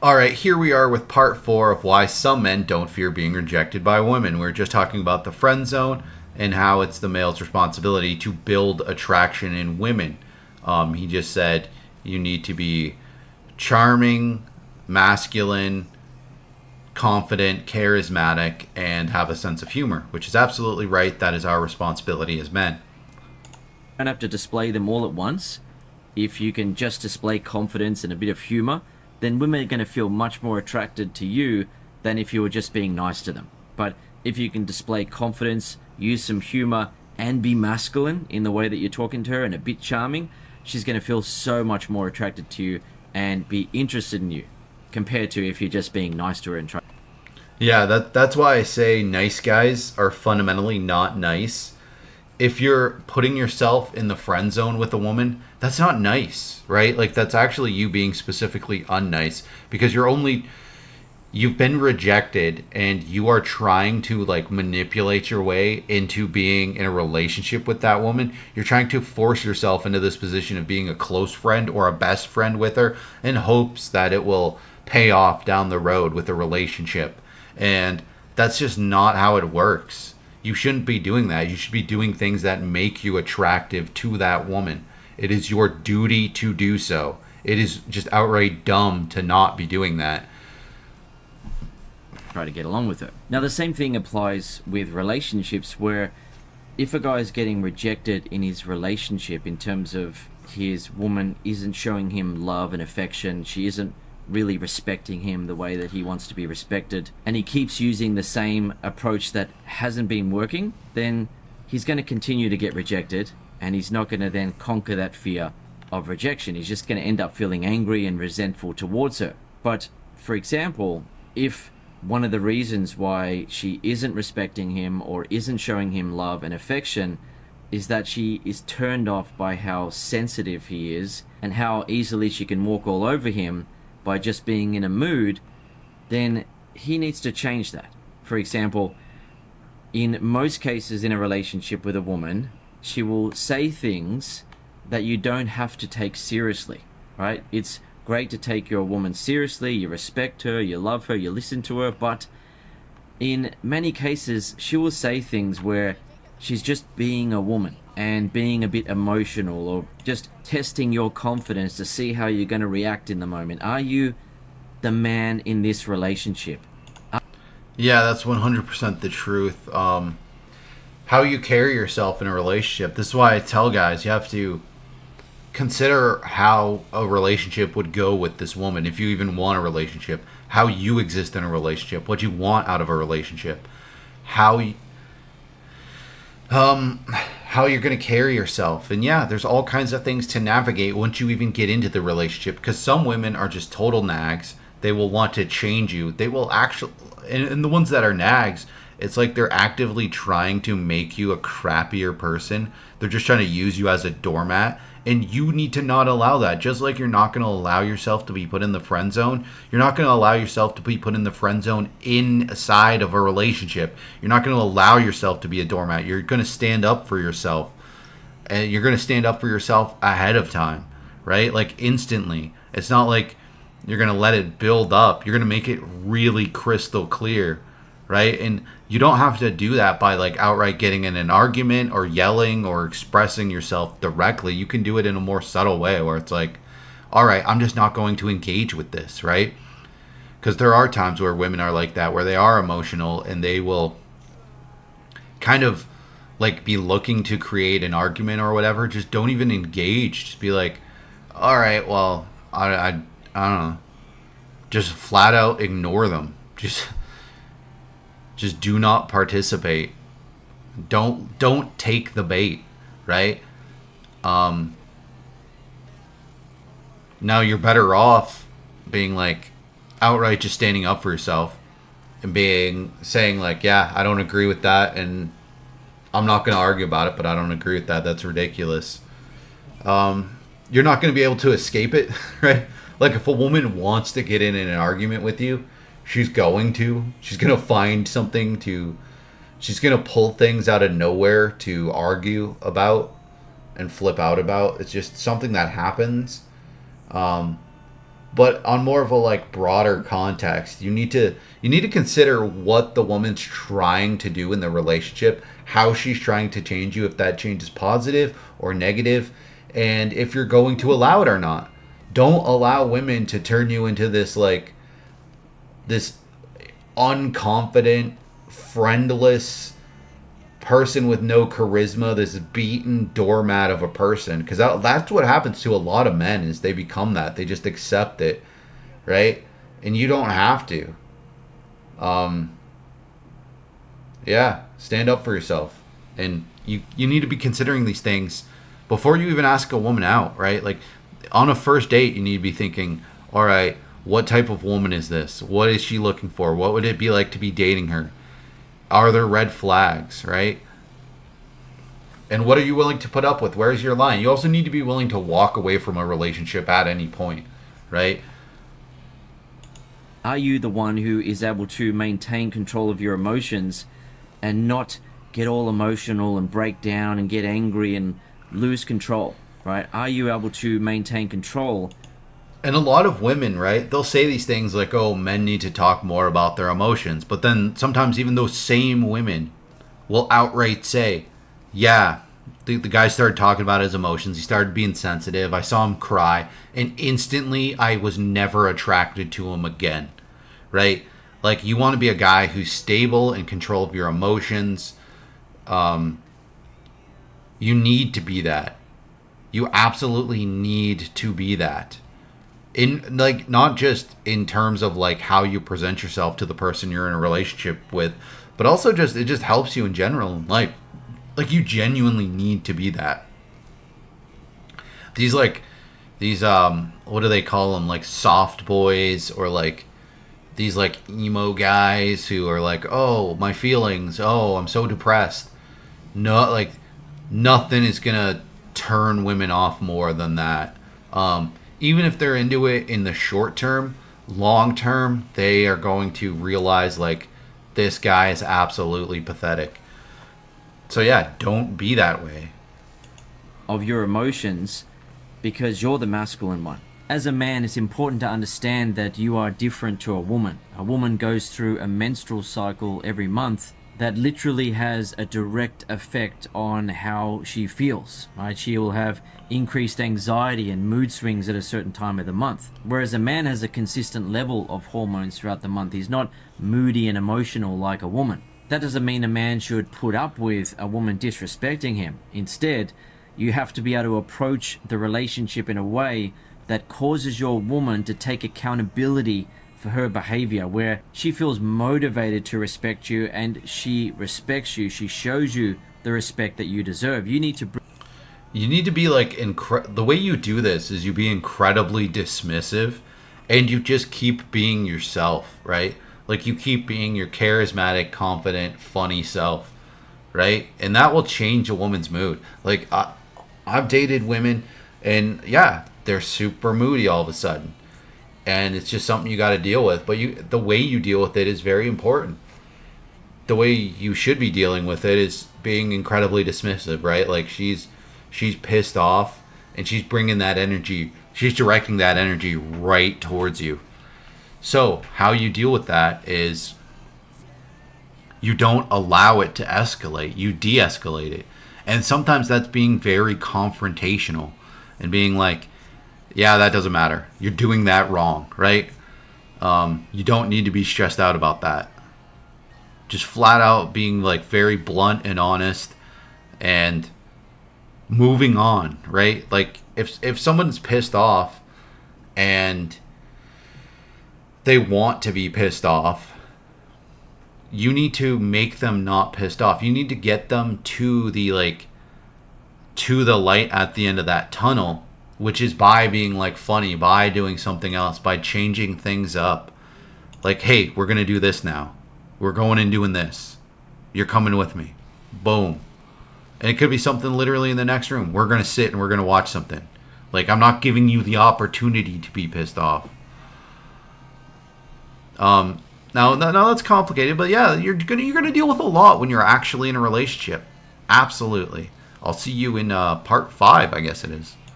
All right, here we are with part 4 of why some men don't fear being rejected by women. We're just talking about the friend zone and how it's the male's responsibility to build attraction in women. He just said you need to be charming, masculine, confident, charismatic, and have a sense of humor, which is absolutely right. That is our responsibility as men. Don't have to display them all at once. If you can just display confidence and a bit of humor, then women are going to feel much more attracted to you than if you were just being nice to them. But if you can display confidence, use some humor, and be masculine in the way that you're talking to her and a bit charming, she's going to feel so much more attracted to you and be interested in you compared to if you're just being nice to her and trying. Yeah, that's why I say nice guys are fundamentally not nice. If you're putting yourself in the friend zone with a woman, that's not nice, right? Like that's actually you being specifically unnice because you've been rejected and you are trying to like manipulate your way into being in a relationship with that woman. You're trying to force yourself into this position of being a close friend or a best friend with her in hopes that it will pay off down the road with a relationship. And that's just not how it works. You shouldn't be doing that. You should be doing things that make you attractive to that woman. It is your duty to do so. It is just outright dumb to not be doing that. Try to get along with her. Now, the same thing applies with relationships where if a guy is getting rejected in his relationship in terms of his woman isn't showing him love and affection, she isn't really respecting him the way that he wants to be respected, and he keeps using the same approach that hasn't been working, then he's going to continue to get rejected and he's not going to then conquer that fear of rejection. He's just going to end up feeling angry and resentful towards her. But for example, if one of the reasons why she isn't respecting him or isn't showing him love and affection is that she is turned off by how sensitive he is and how easily she can walk all over him by just being in a mood, then he needs to change that. For example, in most cases in a relationship with a woman, she will say things that you don't have to take seriously, right? It's great to take your woman seriously, you respect her, you love her, you listen to her, but in many cases, she will say things where she's just being a woman and being a bit emotional or just testing your confidence to see how you're going to react in the moment. Are you the man in this relationship? Yeah, that's 100% the truth. How you carry yourself in a relationship. This is why I tell guys you have to consider how a relationship would go with this woman if you even want a relationship, how you exist in a relationship, what you want out of a relationship, how how you're going to carry yourself. And yeah, there's all kinds of things to navigate once you even get into the relationship because some women are just total nags. They will want to change you. They will actually, and the ones that are nags, it's like they're actively trying to make you a crappier person. They're just trying to use you as a doormat. And you need to not allow that. Just like you're not going to allow yourself to be put in the friend zone, you're not going to allow yourself to be put in the friend zone inside of a relationship. You're not going to allow yourself to be a doormat. You're going to stand up for yourself. And you're going to stand up for yourself ahead of time, right? Like instantly. It's not like you're going to let it build up. You're going to make it really crystal clear, right? And you don't have to do that by like outright getting in an argument or yelling or expressing yourself directly. You can do it in a more subtle way where it's like, all right, I'm just not going to engage with this, right? Because there are times where women are like that, where they are emotional and they will kind of like be looking to create an argument or whatever. Just don't even engage. Just be like, all right, well, I don't know. Just flat out ignore them. Just do not participate. Don't take the bait, right? Um Now you're better off being like outright just standing up for yourself and being saying like, yeah, I don't agree with that and I'm not going to argue about it, but I don't agree with that. That's ridiculous. You're not going to be able to escape it, right? Like if a woman wants to get in an argument with you, she's going to. She's going to find something to. She's going to pull things out of nowhere to argue about and flip out about. It's just something that happens. Um, But on more of a like broader context, you need to consider what the woman's trying to do in the relationship, how she's trying to change you, if that change is positive or negative, and if you're going to allow it or not. Don't allow women to turn you into this like this unconfident, friendless person with no charisma, this beaten doormat of a person, because that's what happens to a lot of men is they become that. They just accept it, right? And you don't have to. um yeah, stand up for yourself. And you need to be considering these things before you even ask a woman out, right? Like on a first date, you need to be thinking, all right, what type of woman is this? What is she looking for? What would it be like to be dating her? Are there red flags, right? And what are you willing to put up with? Where's your line? You also need to be willing to walk away from a relationship at any point, right? Are you the one who is able to maintain control of your emotions and not get all emotional and break down and get angry and lose control, right? Are you able to maintain control? And a lot of women, right, they'll say these things like, oh, men need to talk more about their emotions. But then sometimes even those same women will outright say, yeah, the guy started talking about his emotions. He started being sensitive. I saw him cry. And instantly, I was never attracted to him again, right? Like, you want to be a guy who's stable, in control of your emotions. You need to be that. You absolutely need to be that. In like not just in terms of like how you present yourself to the person you're in a relationship with, but also just it just helps you in general in life. Like you genuinely need to be that. These like these what do they call them, like soft boys, or like these like emo guys who are like, oh, my feelings, oh, I'm so depressed. No, like nothing is gonna turn women off more than that. Even if they're into it in the short term, long term, they are going to realize like this guy is absolutely pathetic. So yeah, don't be that way. Of your emotions, because you're the masculine one. As a man, it's important to understand that you are different to a woman. A woman goes through a menstrual cycle every month that literally has a direct effect on how she feels, right? She will have increased anxiety and mood swings at a certain time of the month. Whereas a man has a consistent level of hormones throughout the month. He's not moody and emotional like a woman. That doesn't mean a man should put up with a woman disrespecting him. Instead, you have to be able to approach the relationship in a way that causes your woman to take accountability for her behavior, where she feels motivated to respect you and she respects you. She shows you the respect that you deserve. You need to be like the way you do this is you be incredibly dismissive, and you just keep being yourself, right? Like you keep being your charismatic, confident, funny self, right? And that will change a woman's mood. Like I've dated women, and yeah, they're super moody all of a sudden, and it's just something you got to deal with. But the way you deal with it is very important. The way you should be dealing with it is being incredibly dismissive, right? Like she's pissed off, and she's bringing that energy. She's directing that energy right towards you. So how you deal with that is you don't allow it to escalate. You de-escalate it, and sometimes that's being very confrontational and being like, yeah, that doesn't matter. You're doing that wrong, right? You don't need to be stressed out about that. Just flat out being like very blunt and honest, and moving on, right? Like if someone's pissed off and they want to be pissed off, you need to make them not pissed off. You need to get them to the light at the end of that tunnel, which is by being like funny, by doing something else, by changing things up. Like, hey, we're gonna do this now. We're going and doing this. You're coming with me. Boom. And it could be something literally in the next room. We're gonna sit and we're gonna watch something. Like, I'm not giving you the opportunity to be pissed off. Now that's complicated, but yeah, you're gonna deal with a lot when you're actually in a relationship. Absolutely. I'll see you in part 5, I guess it is.